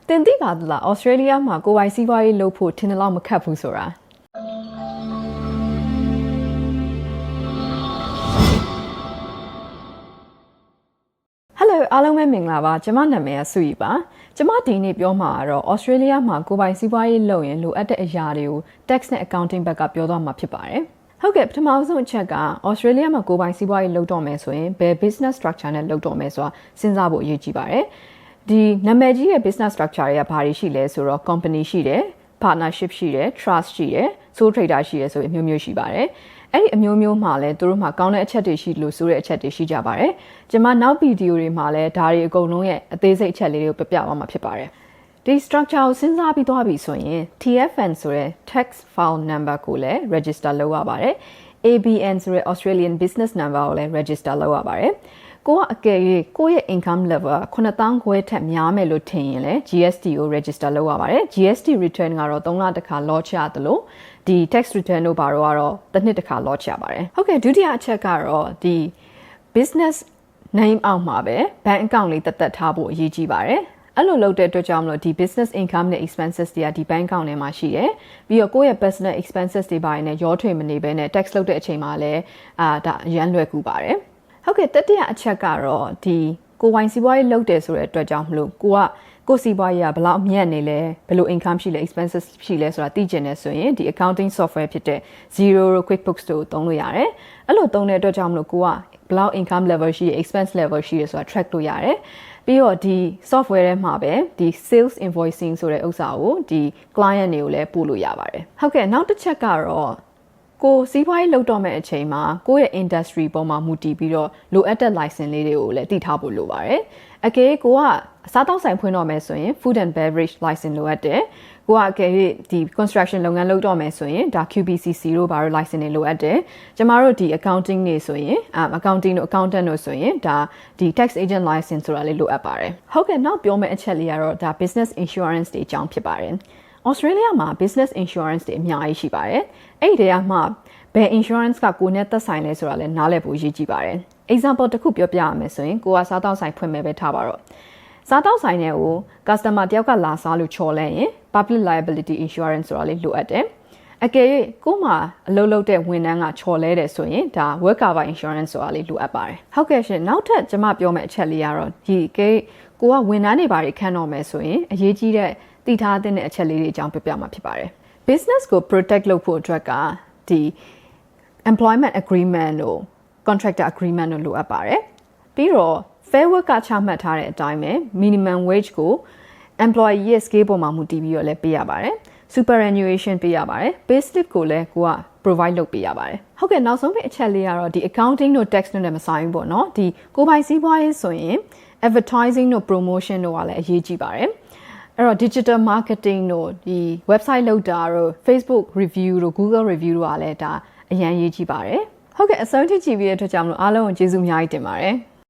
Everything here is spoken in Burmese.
တင်သိပါသလားဩစတြေးလျမှာကိုယ်ပိုင်စီးပွားရေးလုပ်ဖို့ထင်တယ်လို့မခက်ဘူးဆိုတာHello အားလုံးပဲမင်္ဂလာပါကျွန်မနာမည်ကဆူရီပါကျွန်မဒီနေ့ပြောမှာကတော့ဩစတြေးလျမှာကိုယ်ပိုင်စီးပွားရေးလုပ်ရင်လိုအပ်တဲ့အရာတွေကို tax နဲ့ accounting ဘက်ကပြောသွားမှာဖြစ်ပါတယ်ဟုတ်ကဲ့ပထမဆုံးအချက်ကဩစတြေးလျမှာကိုယ်ပိုင်စီးပွားရေးလုပ်တော့မယ်ဆိုရင်ဘယ် business structure နဲ့လုပ်တော့မယ်ဆိုတာစဉ်းစားဖို့အရေးကြီးပါတယ်ဒီနာမည်ကြီးရဲ့ business structure တွေကဘာတွေရှိလဲဆိုတော့ company ရှိတယ် partnership ရှိတယ် trust ရှိတယ် sole trader ရှိတယ်ဆိုရင်အမျိုးမျိုးရှိပါတယ်အဲ့ဒီအမျိုးမျိုးမှာလည်းသူတို့မှာကောင်းတဲ့အချက်တွေရှိလို့ဆိုတဲ့အချက်တွေရှိကြပါတယ်ကျွန်မနောက်ဗီဒီယိုတွေမှာလည်းဒါတွေအကုန်လုံးရဲ့အသေးစိတ်အချက်လေးတွေကိုပြပြသွားမှာဖြစ်ပါတယ်ဒီ structure ကိုစဉ်းစားပြီးသွားပြီဆိုရင် TFN ဆိုတဲ့ tax file number ကိုလည်း register လုပ်ရပါတယ် ABN ဆိုတဲ့ Australian business number ကိုလည်း register လုပ်ရပါတယ်ကိုကအကယ်၍ကိုယ့်ရဲ့ income level 9,000ခွဲထက်များမယ်လို့ထင်ရင်လည်း GST ကို register လုပ်ရပါတယ် GST return ကတော့3လတစ်ခါ launch ရတယ်လို့ဒီ tax return တို့ဘာတော့ကတော့တစ်နှစ်တစ်ခါ launch ရပါတယ်ဟုတ်ကဲ့ဒုတိယအချက်ကတော့ဒီ business name အောက်မှာပဲ bank account လေးတက်ထားဖို့အရေးကြီးပါတယ်အဲ့လိုလုပ်တဲ့အတွက်ကြောင့်မလို့ဒီ business income နဲ့ expenses တွေကဒီ bank account ထဲမှာရှိတယ်ပြီးတော့ကိုယ့်ရဲ့ personal expenses တွေပါရင်လည်းရောထွေမနေဘဲနဲ့ tax လုပ်တဲ့အချိန်မှာလည်းဒါအရန်လွယ်ကူပါတယ်ဟုတ်ကဲ့တတိယအချက်ကတော့ဒီကိုဝိုင်းစီးပွားရေးလုပ်တယ်ဆိုတဲ့အတွက်ကြောင့်မလို့ကိုစီးပွားရေးကဘယ်လောက်မြတ်နေလဲဘယ်လို income ရှိလဲ expenses ရှိလဲဆိုတာသိကျင်နေဆိုရင်ဒီ accounting software ဖြစ်တဲ့ Xero တို့ QuickBooks တို့သုံးလို့ရတယ်အဲ့လိုသုံးတဲ့အတွက်ကြောင့်မလို့ကိုကဘယ်လောက် income level ရှိရ expense level ရှိရဆိုတာ track လုပ်ရတယ်ပြီးတော့ဒီ software ထဲမှာပဲဒီ sales invoicing ဆိုတဲ့ဥစ္စာကိုဒီ client တွေကိုလည်းပို့လို့ရပါတယ်ဟုတ်ကဲ့နောက်တစ်ချက်ကတော့ကိုစီးပွားရေးလုပ်တော့မယ့်အချိန်မှာကိုယ့်ရဲ့ industry ပေါ်မှာမူတည်ပြီးတော့လိုအပ်တဲ့ license လေးတွေကိုလည်းတည်ထားဖို့လိုပါတယ်အကယ်ကိုကအစားတောက်ဆိုင်ဖွင့်တော့မယ်ဆိုရင် food and beverage license လိုအပ်တယ်ကိုကအကယ်၍ဒီ construction လုပ်ငန်းလုပ်တော့မယ်ဆိုရင်ဒါ QBCC တို့ဘာလို့ license တွေလိုအပ်တယ်ကျမတို့ဒီ accounting တွေဆိုရင်accounting တို့ accountant တို့ဆိုရင်ဒါဒီ tax agent license ဆိုတာလေးလိုအပ်ပါတယ်ဟုတ်ကဲ့နောက်ပြောမယ့်အချက်လေးကတော့ဒါ business insurance တွေအကြောင်းဖြစ်ပါတယ်Australia မှာ business insurance တွေအများကြီးရှိပါတယ်။အဲ့ဒီတည်းကမှဘယ် insurance ကကိုယ်နဲ့သက်ဆိုင်လဲဆိုတာလည်းနားလည်ဖို့ရည်ကြီးပါတယ်။ example တစ်ခုပြောပြရမယ်ဆိုရင်ကိုကစားတောက်ဆိုင်ဖွင့်မယ်ပဲထားပါတော့။စားတောက်ဆိုင်တွေကို customer တယောက်ကလာစားလို့ချော်လဲရင် public liability insurance ဆိုတာလေးလိုအပ်တယ်။အကယ်၍ကိုမှအလုပ်လုပ်တဲ့ဝန်ထမ်းကချော်လဲတယ်ဆိုရင်ဒါ work cover insurance ဆိုတာလေးလိုအပ်ပါတယ်။ဟုတ်ကဲ့ရှင်နောက်ထပ်ကျွန်မပြောမယ့်အချက်လေးကတော့ဒီကိုကဝန်ထမ်းတွေဘာတွေခန့်တော့မယ်ဆိုရင်အရေးကြီးတဲ့တည်ထားတဲ့အချက်လေးတွေအကြောင်းပြပြမှာဖြစ်ပါတယ် business ကို protect လုပ်ဖို့အတွက်ကဒီ employment agreement တို့ contractor agreement တို့လိုအပ်ပါတယ်ပြီးတော့ fair work ကချမှတ်ထားတဲ့အတိုင်းပဲ minimum wage ကို employee ရဲ့ scale ပေါ်မှာမူတည်ပြီးတော့လည်းပေးရပါတယ် superannuation ပေးရပါတယ် pay slip ကိုလည်းကိုက provide လုပ်ပေးရပါတယ်ဟုတ်ကဲ့နောက်ဆုံးပဲအချက်လေးကတော့ဒီ accounting တို့ tax တို့နဲ့မဆိုင်ဘူးပေါ့နော်ဒီကိုယ်ပိုင်စီးပွားရေးဆိုရင် advertising တို့ promotion တို့ကလည်းအရေးကြီးပါတယ်အဲ့တော့ digital marketing တို့ဒီ website လုပ်တာတို့ Facebook review တို့ Google review တို့ကလည်းဒါအရန်ရေးကြည့်ပါတယ်ဟုတ်ကဲ့အဆုံးထိကြည့်ပြီးတဲ့အတွက်ကြောင့်မလို့အားလုံးကိုကျေးဇူးအများကြီးတင်ပါတယ်